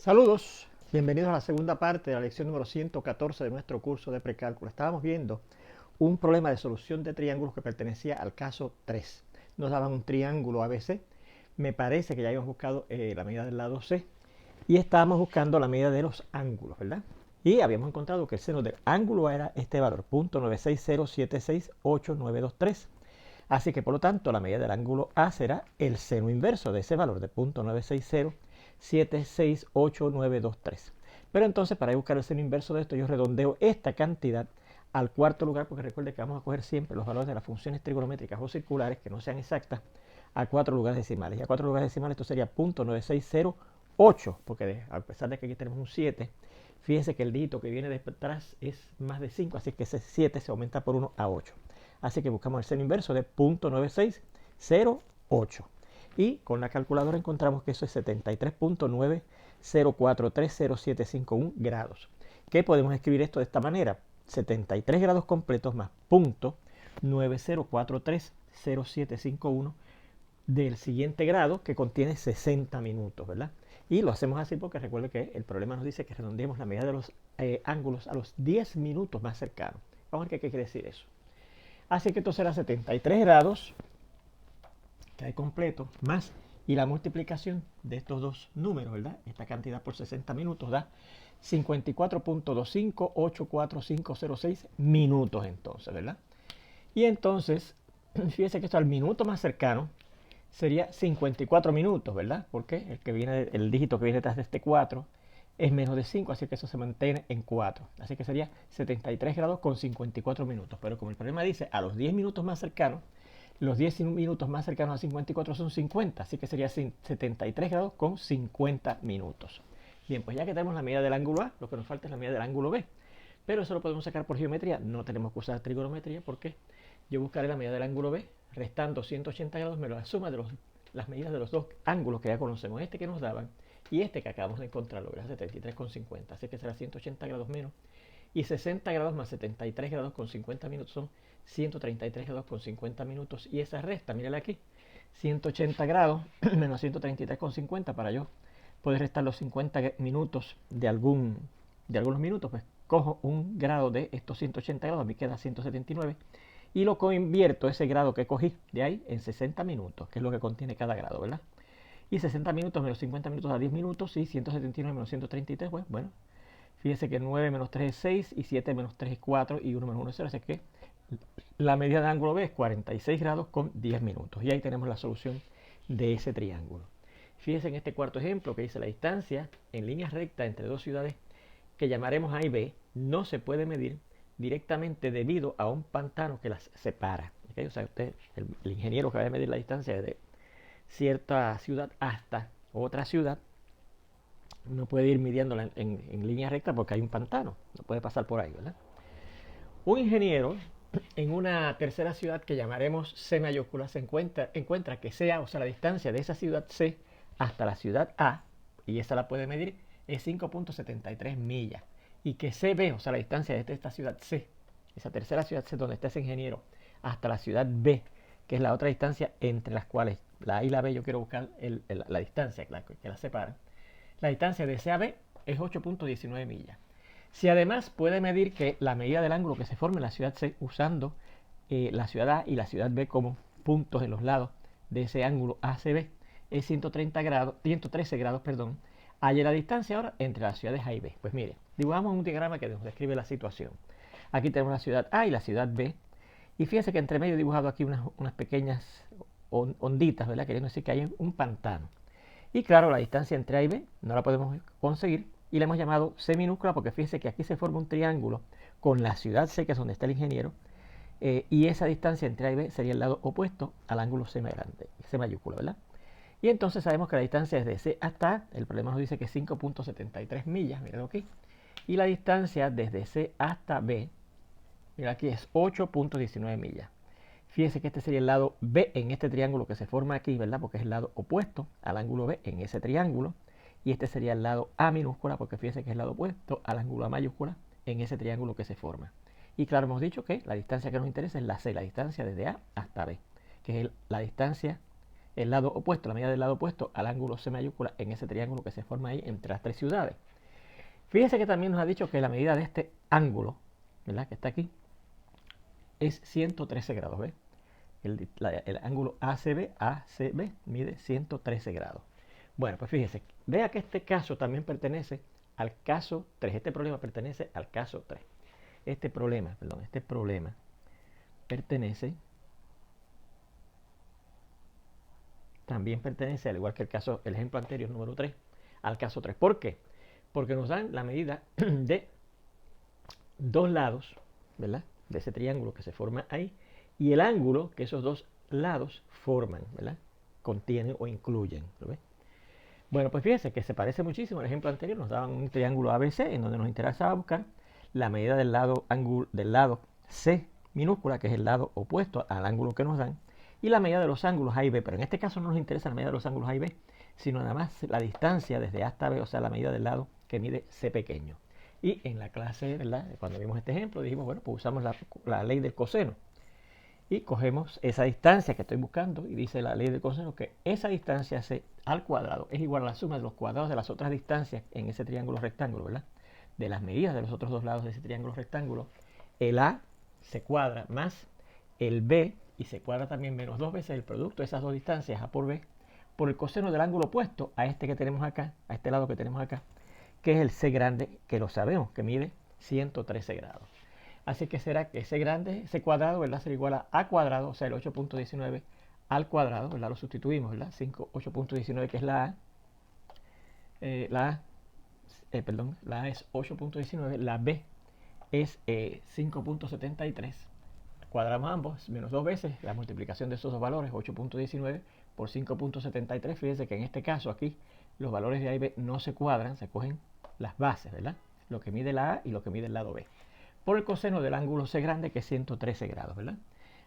Saludos, bienvenidos a la segunda parte de la lección número 114 de nuestro curso de precálculo. Estábamos viendo un problema de solución de triángulos que pertenecía al caso 3. Nos daban un triángulo ABC, me parece que ya habíamos buscado la medida del lado C y estábamos buscando la medida de los ángulos, ¿verdad? Y habíamos encontrado que el seno del ángulo era este valor, 0.960768923. Así que por lo tanto la medida del ángulo A será el seno inverso de ese valor de 0.960768923. Pero entonces para buscar el seno inverso de esto yo redondeo esta cantidad al cuarto lugar, porque recuerde que vamos a coger siempre los valores de las funciones trigonométricas o circulares que no sean exactas a 4 lugares decimales. Y a 4 lugares decimales esto sería 0.9608, porque a pesar de que aquí tenemos un 7, fíjense que el dígito que viene detrás es más de 5, así que ese 7 se aumenta por 1 a 8. Así que buscamos el seno inverso de 0.9608. Y con la calculadora encontramos que eso es 73.90430751 grados. ¿Qué podemos escribir esto de esta manera? 73 grados completos más 0.90430751 del siguiente grado, que contiene 60 minutos, ¿verdad? Y lo hacemos así porque recuerde que el problema nos dice que redondeemos la medida de los ángulos a los 10 minutos más cercanos. Vamos a ver qué quiere decir eso. Así que esto será 73 grados, que hay completo, más, y la multiplicación de estos dos números, ¿verdad? Esta cantidad por 60 minutos da 54.2584506 minutos entonces, ¿verdad? Y entonces, fíjese que esto al minuto más cercano sería 54 minutos, ¿verdad? Porque el dígito que viene detrás de este 4 es menos de 5, así que eso se mantiene en 4. Así que sería 73 grados con 54 minutos. Pero como el problema dice, a los 10 minutos más cercanos, los 10 minutos más cercanos a 54 son 50, así que sería 73 grados con 50 minutos. Bien, pues ya que tenemos la medida del ángulo A, lo que nos falta es la medida del ángulo B. Pero eso lo podemos sacar por geometría, no tenemos que usar trigonometría porque yo buscaré la medida del ángulo B, restando 180 grados menos la suma de las medidas de los dos ángulos que ya conocemos, este que nos daban y este que acabamos de encontrar, lo verás, 73,50, así que será 180 grados menos, y 60 grados más 73 grados con 50 minutos son 133 grados con 50 minutos, y esa resta, mírala aquí, 180 grados menos 133 con 50, para yo poder restar los 50 minutos de algunos minutos, pues cojo un grado de estos 180 grados, me queda 179, y lo convierto ese grado que cogí de ahí en 60 minutos, que es lo que contiene cada grado, ¿verdad? Y 60 minutos menos 50 minutos da 10 minutos, y 179 menos 133, pues bueno, fíjese que 9 menos 3 es 6, y 7 menos 3 es 4, y 1 menos 1 es 0, así que la medida de ángulo B es 46 grados con 10 minutos. Y ahí tenemos la solución de ese triángulo. Fíjense en este cuarto ejemplo que dice la distancia en línea recta entre dos ciudades que llamaremos A y B no se puede medir directamente debido a un pantano que las separa. ¿Okay? O sea, usted, el ingeniero que va a medir la distancia de cierta ciudad hasta otra ciudad, no puede ir midiéndola en línea recta porque hay un pantano, no puede pasar por ahí, ¿verdad? Un ingeniero en una tercera ciudad que llamaremos C mayúscula se encuentra que CA, o sea, la distancia de esa ciudad C hasta la ciudad A, y esa la puede medir, es 5.73 millas. Y que CB, o sea, la distancia desde esta ciudad C, esa tercera ciudad C donde está ese ingeniero, hasta la ciudad B, que es la otra distancia entre las cuales la A y la B yo quiero buscar la distancia que la separa. La distancia de C a B es 8.19 millas. Si además puede medir que la medida del ángulo que se forma en la ciudad C usando la ciudad A y la ciudad B como puntos en los lados de ese ángulo ACB es 113 grados, perdón. Halla la distancia ahora entre las ciudades A y B. Pues mire, dibujamos un diagrama que nos describe la situación. Aquí tenemos la ciudad A y la ciudad B. Y fíjense que entre medio he dibujado aquí unas pequeñas onditas, ¿verdad? Queriendo decir que hay un pantano. Y claro, la distancia entre A y B no la podemos conseguir y le hemos llamado C minúscula porque fíjense que aquí se forma un triángulo con la ciudad C, que es donde está el ingeniero, y esa distancia entre A y B sería el lado opuesto al ángulo C grande, C mayúscula, ¿verdad? Y entonces sabemos que la distancia desde C hasta A, el problema nos dice que es 5.73 millas, miren aquí, y la distancia desde C hasta B, mira aquí, es 8.19 millas. Fíjense que este sería el lado B en este triángulo que se forma aquí, ¿verdad? Porque es el lado opuesto al ángulo B en ese triángulo. Y este sería el lado A minúscula, porque fíjense que es el lado opuesto al ángulo A mayúscula en ese triángulo que se forma. Y claro, hemos dicho que la distancia que nos interesa es la C, la distancia desde A hasta B, que es la distancia el lado opuesto, la medida del lado opuesto al ángulo C mayúscula en ese triángulo que se forma ahí entre las tres ciudades. Fíjense que también nos ha dicho que la medida de este ángulo, ¿verdad?, que está aquí, es 113 grados, ¿ves? El ángulo ACB mide 113 grados. Bueno, pues fíjense, vea que este caso también pertenece al caso 3. Este problema pertenece al caso 3. Este problema también pertenece, al igual que el ejemplo anterior, número 3, al caso 3. ¿Por qué? Porque nos dan la medida de dos lados, ¿verdad?, de ese triángulo que se forma ahí, y el ángulo que esos dos lados forman, ¿verdad?, contienen o incluyen. ¿Lo ves? Bueno, pues fíjense que se parece muchísimo al ejemplo anterior. Nos daban un triángulo ABC en donde nos interesaba buscar la medida del lado C minúscula, que es el lado opuesto al ángulo que nos dan, y la medida de los ángulos A y B. Pero en este caso no nos interesa la medida de los ángulos A y B, sino nada más la distancia desde A hasta B, o sea, la medida del lado que mide C pequeño. Y en la clase, ¿verdad?, cuando vimos este ejemplo, dijimos, bueno, pues usamos la ley del coseno. Y cogemos esa distancia que estoy buscando, y dice la ley del coseno que esa distancia C al cuadrado es igual a la suma de los cuadrados de las otras distancias en ese triángulo rectángulo, ¿verdad?, de las medidas de los otros dos lados de ese triángulo rectángulo. El A se cuadra más el B, y se cuadra también menos dos veces el producto de esas dos distancias, A por B, por el coseno del ángulo opuesto a este que tenemos acá, a este lado que tenemos acá, que es el C grande, que lo sabemos, que mide 113 grados. Así que será que C grande, C cuadrado, ¿verdad?, será igual a cuadrado, o sea, el 8.19 al cuadrado, ¿verdad? Lo sustituimos, ¿verdad? 8.19, que es la A. La A es 8.19, la B es 5.73. Cuadramos ambos, menos dos veces la multiplicación de esos dos valores, 8.19 por 5.73. Fíjense que en este caso aquí los valores de A y B no se cuadran, se cogen las bases, ¿verdad?, lo que mide la A y lo que mide el lado B, por el coseno del ángulo C grande, que es 113 grados, ¿verdad?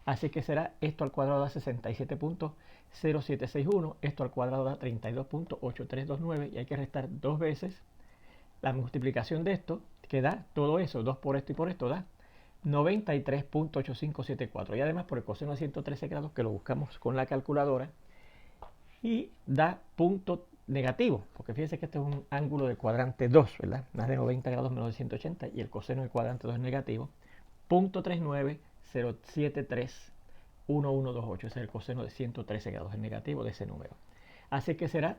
Así que será esto al cuadrado da 67.0761, esto al cuadrado da 32.8329, y hay que restar dos veces la multiplicación de esto, que da todo eso, 2 por esto y por esto, da 93.8574. Y además por el coseno de 113 grados, que lo buscamos con la calculadora, y da punto negativo, porque fíjense que este es un ángulo de cuadrante 2, ¿verdad? Más de 90 grados menos de 180, y el coseno del cuadrante 2 es negativo. 0.390731128, ese es el coseno de 113 grados, el negativo de ese número. Así que será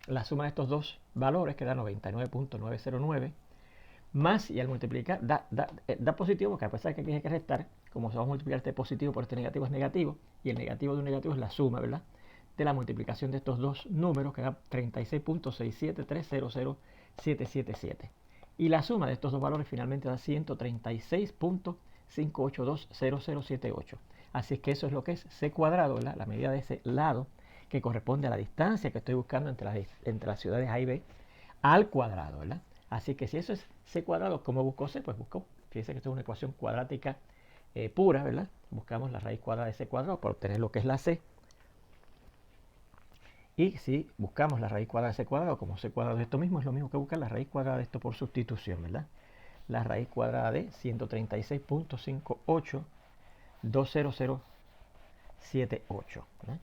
la suma de estos dos valores, que da 99.909, más, y al multiplicar, da positivo, porque a pesar de que aquí hay que restar, como se va a multiplicar este positivo por este negativo, es negativo, y el negativo de un negativo es la suma, ¿verdad?, de la multiplicación de estos dos números, que da 36.673007777. Y la suma de estos dos valores finalmente da 136.5820078. Así es que eso es lo que es C cuadrado, ¿verdad?, la medida de ese lado, que corresponde a la distancia que estoy buscando entre las ciudades A y B, al cuadrado, ¿verdad? Así que si eso es C cuadrado, ¿cómo busco C? Pues busco, fíjense que esto es una ecuación cuadrática pura, ¿verdad? Buscamos la raíz cuadrada de C cuadrado para obtener lo que es la C. Y si buscamos la raíz cuadrada de C cuadrado, como C cuadrado es esto mismo, es lo mismo que buscar la raíz cuadrada de esto por sustitución, ¿verdad? La raíz cuadrada de 136.5820078, ¿verdad?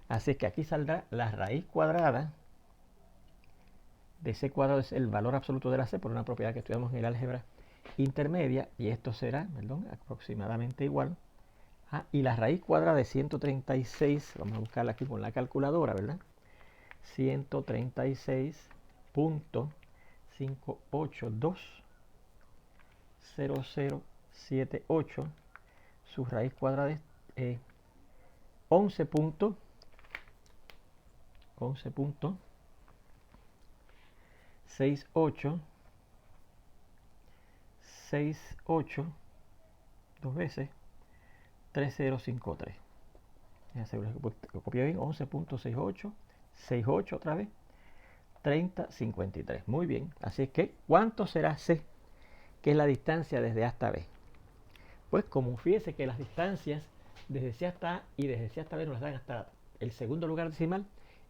Así que aquí saldrá la raíz cuadrada de C cuadrado, es el valor absoluto de la C por una propiedad que estudiamos en el álgebra intermedia, y esto será, aproximadamente igual a, y la raíz cuadrada de 136, vamos a buscarla aquí con la calculadora, ¿verdad? 136.5820078, su raíz cuadrada es 11.6868 dos veces 3053. Ya seguro que lo copié bien. 11.6868 otra vez 3053. Muy bien. Así que, ¿cuánto será C? Que es la distancia desde A hasta B. Pues como fíjese que las distancias desde C hasta A y desde C hasta B nos las dan hasta el segundo lugar decimal,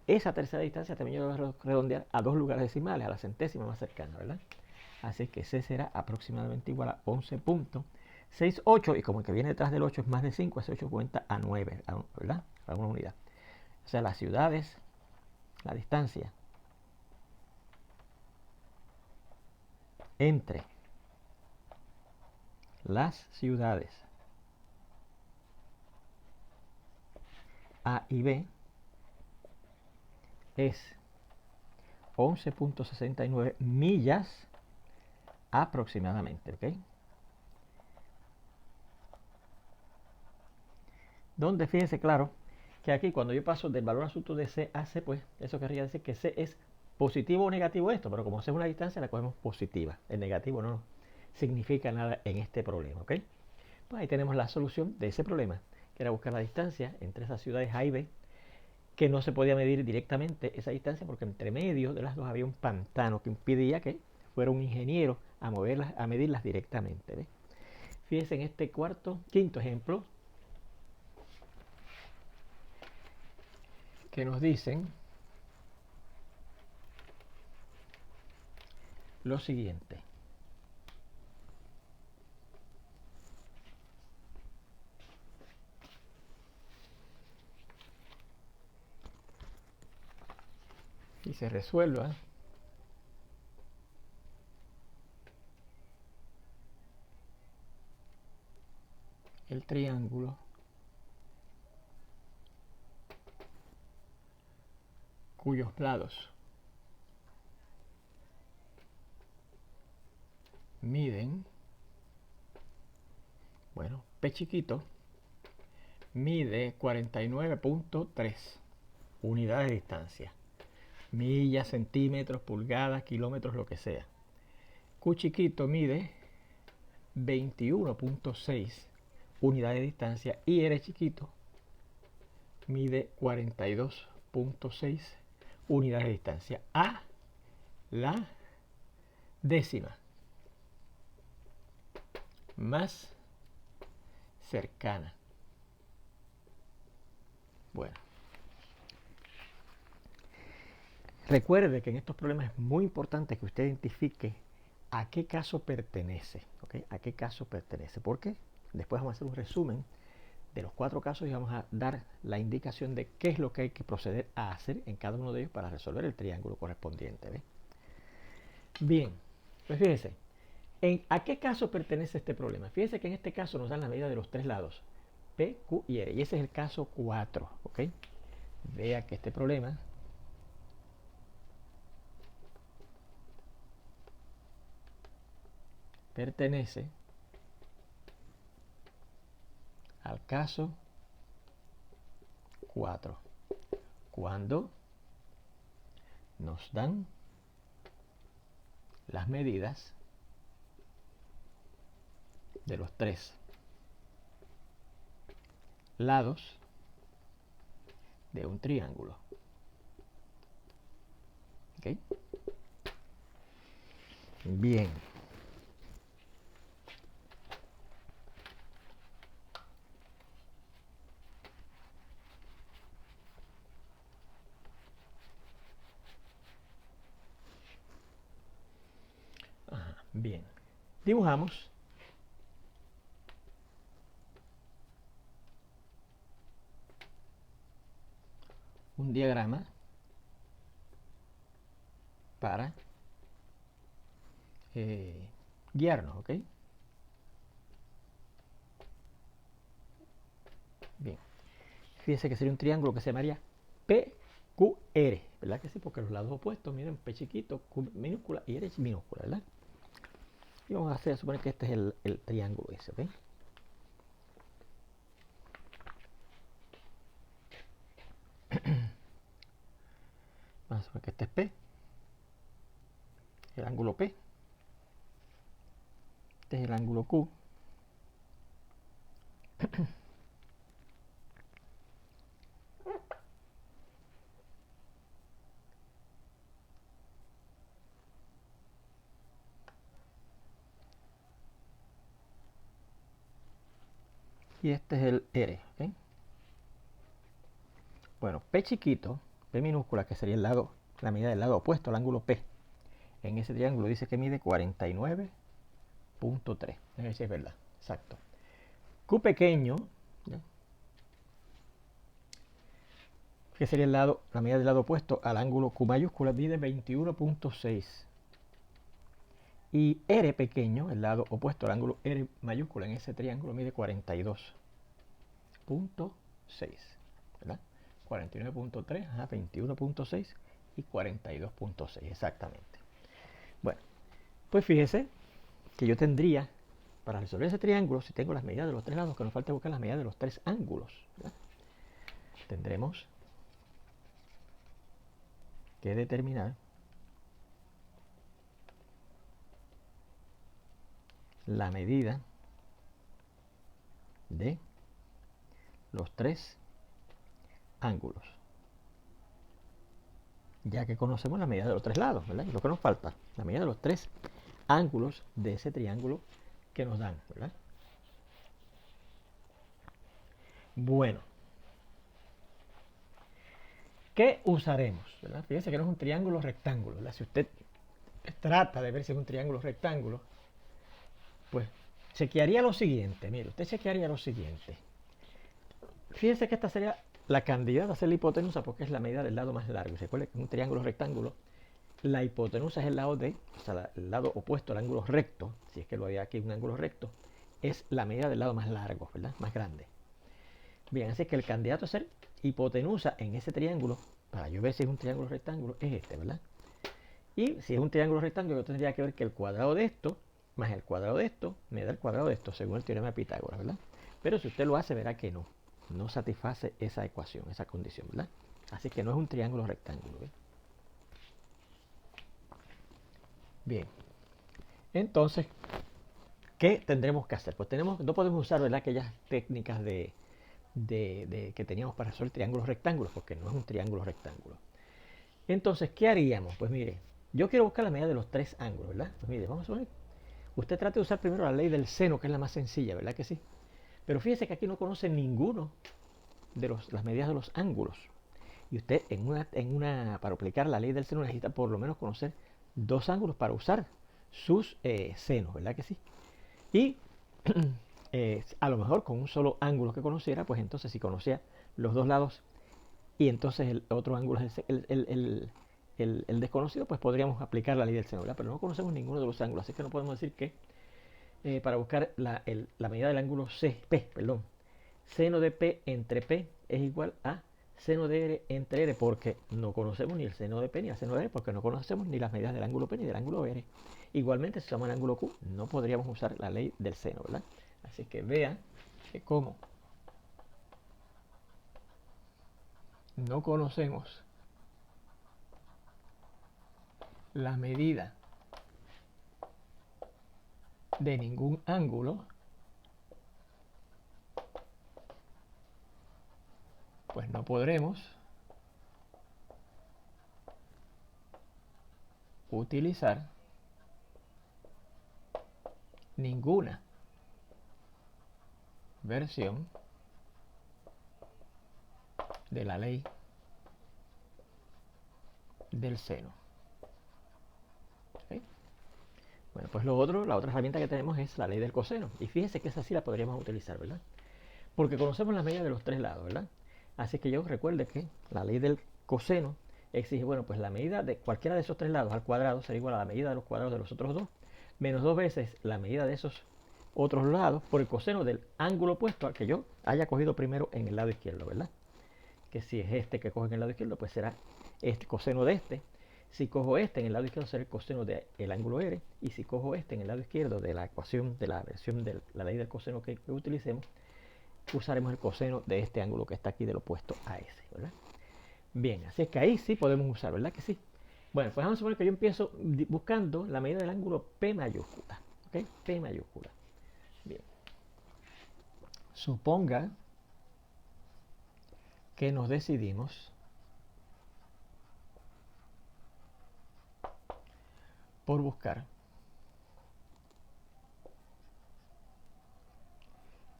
esa tercera distancia también yo voy a redondear a dos lugares decimales, a la centésima más cercana, ¿verdad? Así que C será aproximadamente igual a 11.68, y como el que viene detrás del 8 es más de 5, ese 8 cuenta a 9, ¿verdad? A una unidad. O sea, las ciudades, la distancia entre las ciudades A y B es 11.69 millas aproximadamente, ¿ok? Donde fíjense claro que aquí cuando yo paso del valor absoluto de C a C, pues eso querría decir que C es positivo o negativo esto, pero como C es una distancia la cogemos positiva. El negativo no significa nada en este problema, ¿ok? Pues ahí tenemos la solución de ese problema, que era buscar la distancia entre esas ciudades A y B, que no se podía medir directamente esa distancia porque entre medio de las dos había un pantano que impedía que fuera un ingeniero a moverlas, a medirlas directamente, ¿ves? Fíjense en este quinto ejemplo, que nos dicen lo siguiente. Y se resuelva el triángulo cuyos lados miden, bueno, P chiquito mide 49.3 unidades de distancia, millas, centímetros, pulgadas, kilómetros, lo que sea. Q chiquito mide 21.6 unidades de distancia y R chiquito mide 42.6 unidades de distancia a la décima más cercana. Bueno, recuerde que en estos problemas es muy importante que usted identifique a qué caso pertenece, ¿ok? A qué caso pertenece, porque después vamos a hacer un resumen de los 4 casos y vamos a dar la indicación de qué es lo que hay que proceder a hacer en cada uno de ellos para resolver el triángulo correspondiente, ¿ves? Bien, pues fíjense, ¿a qué caso pertenece este problema? Fíjense que en este caso nos dan la medida de los 3 lados, P, Q y R, y ese es el caso 4, ¿ok? Vea que este problema pertenece al caso 4, cuando nos dan las medidas de los 3 lados de un triángulo. ¿Ok? Bien. Ajá, bien. Dibujamos un diagrama para guiarnos, ¿ok? Bien. Fíjense que sería un triángulo que se llamaría PQR, ¿verdad que sí? Porque los lados opuestos, miren, P chiquito, Q minúscula y R minúscula, ¿verdad? Y vamos a suponer que este es el triángulo ese, ¿ok? Vamos a suponer que este es P, el ángulo P. Este es el ángulo Q. Y este es el R, ¿ok? Bueno, P chiquito, P minúscula, que sería el lado, la medida del lado opuesto al ángulo P. En ese triángulo dice que mide 49.3. A ver si es verdad. Exacto. Q pequeño, ¿ya? que sería la medida del lado opuesto al ángulo Q mayúscula, mide 21.6. Y R pequeño, el lado opuesto al ángulo R mayúscula en ese triángulo, mide 42.6. ¿Verdad? 49.3, 21.6 y 42.6, exactamente. Bueno, pues fíjese que yo tendría, para resolver ese triángulo, si tengo las medidas de los tres lados, que nos falta buscar las medidas de los tres ángulos, ¿verdad? Tendremos que determinar la medida de los tres ángulos, ya que conocemos la medida de los tres lados, ¿verdad? Y lo que nos falta, la medida de los tres ángulos de ese triángulo que nos dan, ¿verdad? Bueno, ¿qué usaremos? ¿Verdad? Fíjense que no es un triángulo rectángulo, ¿verdad? Si usted trata de ver si es un triángulo rectángulo, pues chequearía lo siguiente. Mire, usted chequearía lo siguiente. Fíjense que esta sería la candidata a ser la hipotenusa porque es la medida del lado más largo. Recuerde que en un triángulo rectángulo la hipotenusa es el lado el lado opuesto al ángulo recto. Si es que lo había aquí un ángulo recto, es la medida del lado más largo, ¿verdad? Más grande. Bien, así que el candidato a ser hipotenusa en ese triángulo, para yo ver si es un triángulo rectángulo, es este, ¿verdad? Y si es un triángulo rectángulo, yo tendría que ver que el cuadrado de esto más el cuadrado de esto me da el cuadrado de esto, según el teorema de Pitágoras, ¿verdad? Pero si usted lo hace, verá que no satisface esa ecuación, esa condición, ¿verdad? Así que no es un triángulo rectángulo, ¿verdad? Bien, entonces, ¿qué tendremos que hacer? Pues no podemos usar, ¿verdad?, aquellas técnicas que teníamos para resolver triángulos rectángulos, porque no es un triángulo rectángulo. Entonces, ¿qué haríamos? Pues mire, yo quiero buscar la medida de los tres ángulos, ¿verdad? Pues mire, vamos a ver. Usted trate de usar primero la ley del seno, que es la más sencilla, ¿verdad que sí? Pero fíjese que aquí no conoce ninguno de las medidas de los ángulos. Y usted para aplicar la ley del seno necesita por lo menos conocer dos ángulos para usar sus senos, ¿verdad que sí? Y a lo mejor con un solo ángulo que conociera, pues entonces si conocía los dos lados y entonces el otro ángulo es el desconocido, pues podríamos aplicar la ley del seno, ¿verdad? Pero no conocemos ninguno de los ángulos, así que no podemos decir que para buscar la medida del ángulo seno de P entre P es igual a seno de R entre R, porque no conocemos ni el seno de P ni el seno de R, porque no conocemos ni las medidas del ángulo P ni del ángulo R. Igualmente, si usamos el ángulo Q, no podríamos usar la ley del seno, ¿verdad? Así que vean que como no conocemos la medida de ningún ángulo, pues no podremos utilizar ninguna versión de la ley del seno. ¿Okay? Bueno, pues la otra herramienta que tenemos es la ley del coseno. Y fíjense que esa sí la podríamos utilizar, ¿verdad? Porque conocemos la medida de los tres lados, ¿verdad? Así que yo recuerde que la ley del coseno exige, bueno, pues la medida de cualquiera de esos tres lados al cuadrado será igual a la medida de los cuadrados de los otros dos, menos dos veces la medida de esos otros lados por el coseno del ángulo opuesto al que yo haya cogido primero en el lado izquierdo, ¿verdad? Que si es este que cojo en el lado izquierdo, pues será este coseno de este. Si cojo este en el lado izquierdo será el coseno del ángulo R, y si cojo este en el lado izquierdo de la ecuación, de la versión de la ley del coseno que utilicemos, usaremos el coseno de este ángulo que está aquí del opuesto a ese, ¿verdad? Bien, así es que ahí sí podemos usar, ¿verdad que sí? Bueno, pues vamos a suponer que yo empiezo buscando la medida del ángulo P mayúscula, ¿ok? P mayúscula. Bien. Suponga que nos decidimos por buscar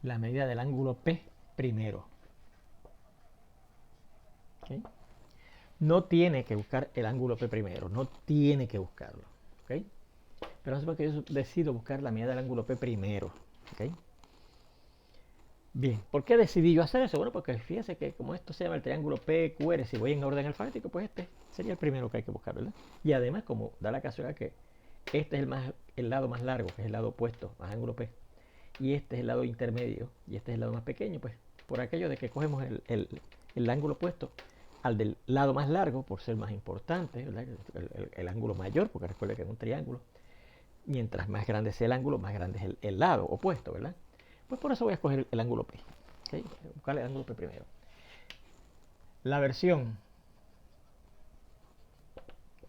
la medida del ángulo P primero. ¿Okay? No tiene que buscar el ángulo P primero, no tiene que buscarlo. ¿Okay? Pero vamos a suponer que yo decido buscar la medida del ángulo P primero. ¿Okay? Bien, ¿por qué decidí yo hacer eso? Bueno, porque fíjense que como esto se llama el triángulo PQR, si voy en orden alfabético, pues este sería el primero que hay que buscar, ¿verdad? Y además, como da la casualidad que este es el lado más largo, que es el lado opuesto, más ángulo P, y este es el lado intermedio, y este es el lado más pequeño, pues por aquello de que cogemos el ángulo opuesto al del lado más largo, por ser más importante, ¿verdad? El ángulo mayor, porque recuerde que es un triángulo, mientras más grande sea el ángulo, más grande es el lado opuesto, ¿verdad? Pues por eso voy a escoger el ángulo P. ¿Okay? Buscar el ángulo P primero. La versión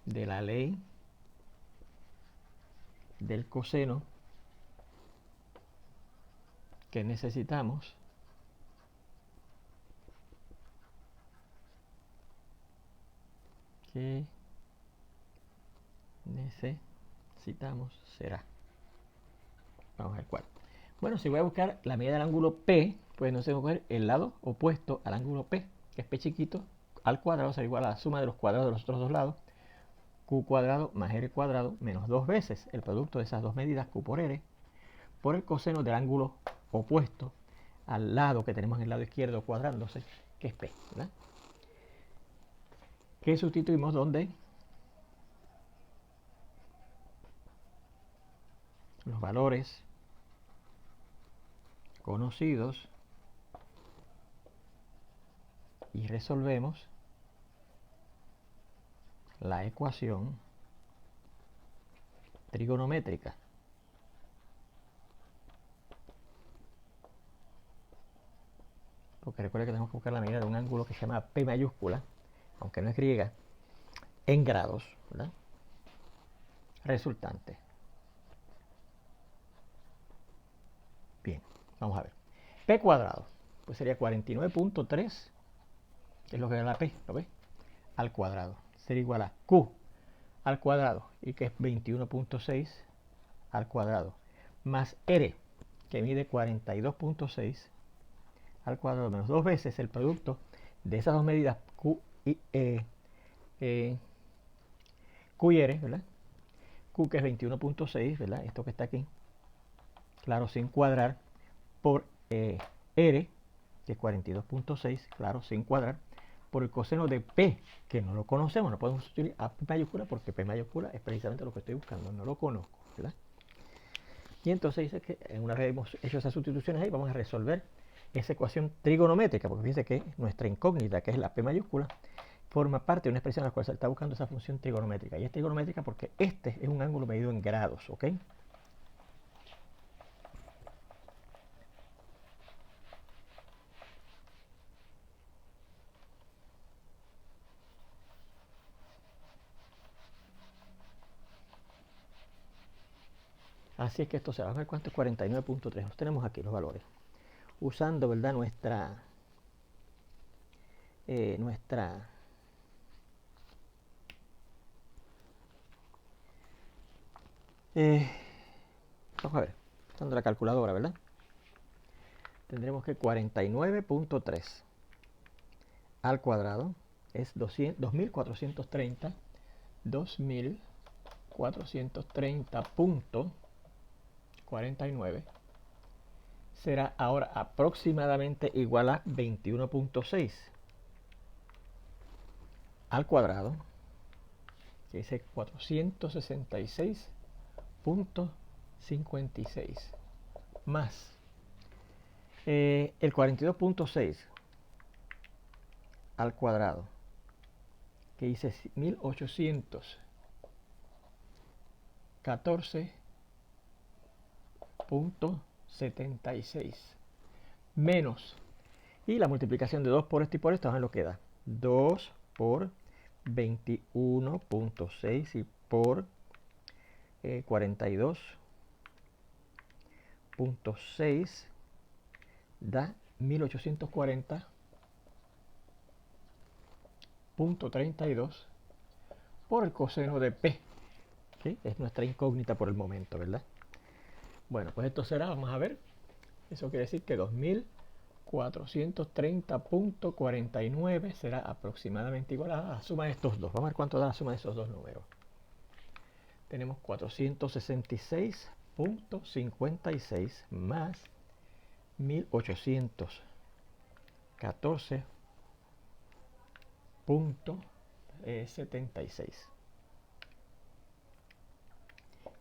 de la ley del coseno que necesitamos será. Vamos a ver cuál. Bueno, si voy a buscar la medida del ángulo P, pues no sé coger el lado opuesto al ángulo P, que es P chiquito, al cuadrado será igual a la suma de los cuadrados de los otros dos lados, Q cuadrado más R cuadrado menos dos veces el producto de esas dos medidas, Q por R, por el coseno del ángulo opuesto al lado que tenemos en el lado izquierdo cuadrándose, que es P, ¿verdad? ¿Qué sustituimos donde? Los valores conocidos y resolvemos la ecuación trigonométrica. Porque recuerda que tenemos que buscar la medida de un ángulo que se llama P mayúscula, aunque no es griega, en grados, ¿verdad? Resultante. Bien, vamos a ver. P cuadrado, pues sería 49.3, que es lo que da la P, ¿lo ves? Al cuadrado. Sería igual a Q al cuadrado, y que es 21.6 al cuadrado, más R, que mide 42.6 al cuadrado, menos dos veces el producto de esas dos medidas Q y R, ¿verdad? Q, que es 21.6, ¿verdad? Esto que está aquí, claro, sin cuadrar, por R, que es 42.6, claro, sin cuadrar, por el coseno de P, que no lo conocemos, no podemos sustituir a P mayúscula porque P mayúscula es precisamente lo que estoy buscando, no lo conozco, ¿verdad? Y entonces dice que una vez hemos hecho esas sustituciones ahí, vamos a resolver esa ecuación trigonométrica, porque fíjense que nuestra incógnita, que es la P mayúscula, forma parte de una expresión en la cual se está buscando esa función trigonométrica. Y es trigonométrica porque este es un ángulo medido en grados, ¿ok? Así es que esto se va a ver cuánto es 49.3. Los tenemos aquí los valores. Usando, ¿verdad? Nuestra vamos a ver, usando la calculadora, ¿verdad? Tendremos que 49.3 al cuadrado es 2430, 2430.49 será ahora aproximadamente igual a 21.6 al cuadrado, que dice 466.56 más el 42.6 al cuadrado, que dice 1814.76 menos, y la multiplicación de 2 por esto y por esto, a ver lo que da. 2 por 21.6 y por 42.6 da 1840.32 por el coseno de P, ¿sí? Es nuestra incógnita por el momento, ¿verdad? Bueno, pues esto será, vamos a ver, eso quiere decir que 2430.49 será aproximadamente igual a la suma de estos dos. Vamos a ver cuánto da la suma de esos dos números. Tenemos 466.56 más 1814.76.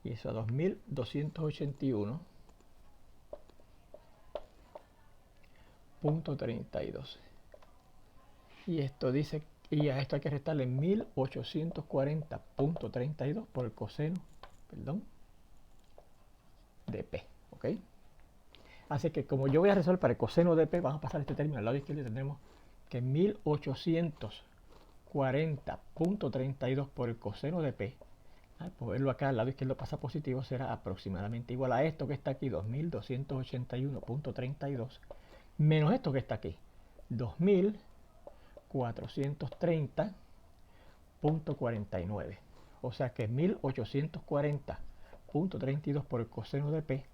Y eso a 2281.32. Y esto dice, y a esto hay que restarle 1840.32 por el coseno, perdón, de P, ¿ok? Así que como yo voy a resolver para el coseno de P, vamos a pasar este término al lado izquierdo y tendremos que 1840.32 por el coseno de P, por verlo acá al lado izquierdo pasa positivo, será aproximadamente igual a esto que está aquí, 2281.32, menos esto que está aquí, 2430.49. O sea que 1840.32 por el coseno de P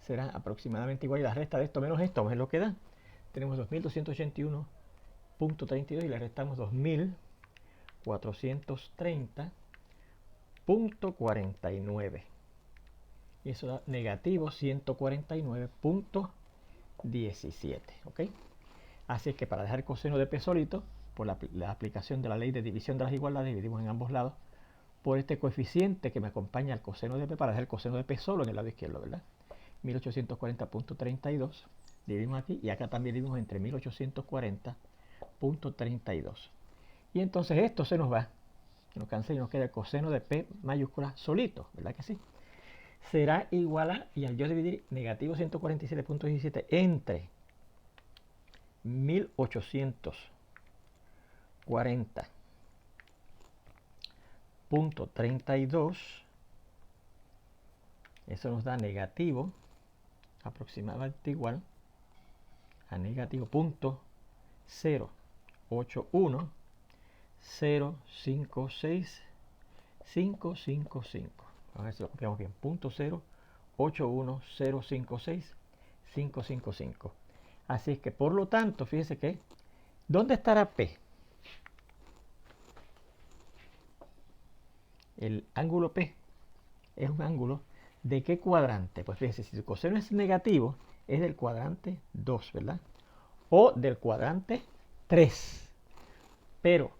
será aproximadamente igual, y la resta de esto menos esto, vamos a ver lo que da. Tenemos 2281.32 y le restamos 2430.49. Y eso da negativo 149.17. ¿Ok? Así que para dejar el coseno de P solito, por la aplicación de la ley de división de las igualdades, dividimos en ambos lados por este coeficiente que me acompaña al coseno de P para dejar el coseno de P solo en el lado izquierdo, ¿verdad? 1840.32, dividimos aquí y acá también dividimos entre 1840.32. Y entonces esto se nos va, nos cancela y nos queda el coseno de P mayúscula solito, ¿verdad que sí? Será igual a, y al yo dividir negativo 147.17 entre 1840.32, eso nos da negativo aproximadamente igual a negativo 0.081056.555. A ver si lo copiamos bien. 0.081056.555. Así es que por lo tanto, fíjese que, ¿dónde estará P? El ángulo P es un ángulo ¿de qué cuadrante? Pues fíjese, si el coseno es negativo, es del cuadrante 2, ¿verdad? O del cuadrante 3. Pero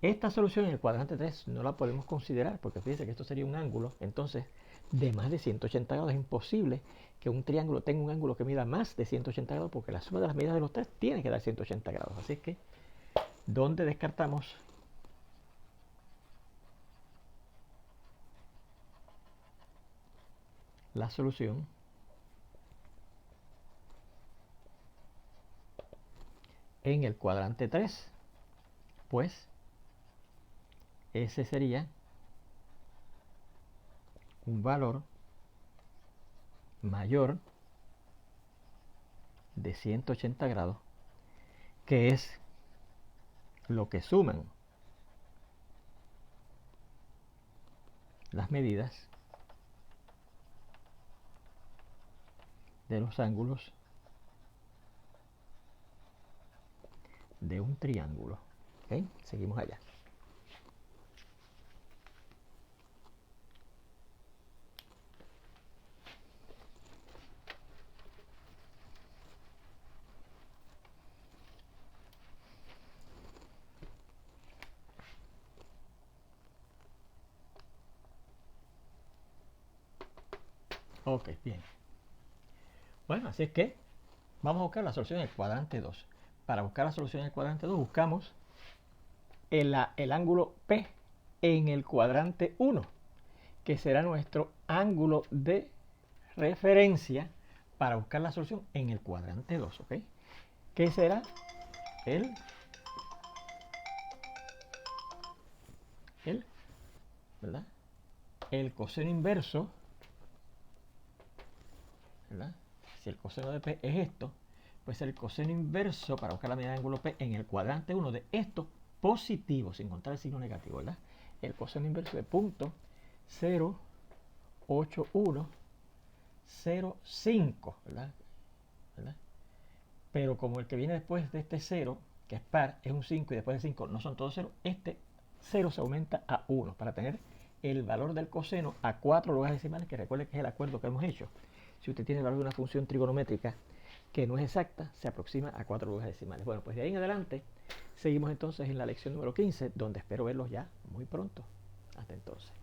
esta solución en el cuadrante 3 no la podemos considerar, porque fíjense que esto sería un ángulo, entonces, de más de 180 grados. Es imposible que un triángulo tenga un ángulo que mida más de 180 grados, porque la suma de las medidas de los tres tiene que dar 180 grados. Así que, ¿dónde descartamos? La solución en el cuadrante 3, pues ese sería un valor mayor de 180 grados, que es lo que suman las medidas de los ángulos de un triángulo. ¿Okay? Seguimos allá. Ok, bien. Bueno, así es que vamos a buscar la solución en el cuadrante 2. Para buscar la solución en el cuadrante 2 buscamos el ángulo P en el cuadrante 1, que será nuestro ángulo de referencia para buscar la solución en el cuadrante 2. ¿Ok? ¿Qué será? ¿Verdad? El coseno inverso, ¿verdad? Si el coseno de P es esto, pues el coseno inverso para buscar la medida de ángulo P en el cuadrante 1 de esto positivo, sin contar el signo negativo, ¿verdad? El coseno inverso de punto 0.8105, ¿verdad? Pero como el que viene después de este 0, que es par, es un 5 y después de 5 no son todos 0, este 0 se aumenta a 1 para tener el valor del coseno a 4 lugares decimales, que recuerden que es el acuerdo que hemos hecho. si usted tiene el valor de una función trigonométrica que no es exacta, se aproxima a 4 lugares decimales. Bueno, pues de ahí en adelante seguimos entonces en la lección número 15, donde espero verlos ya muy pronto. Hasta entonces.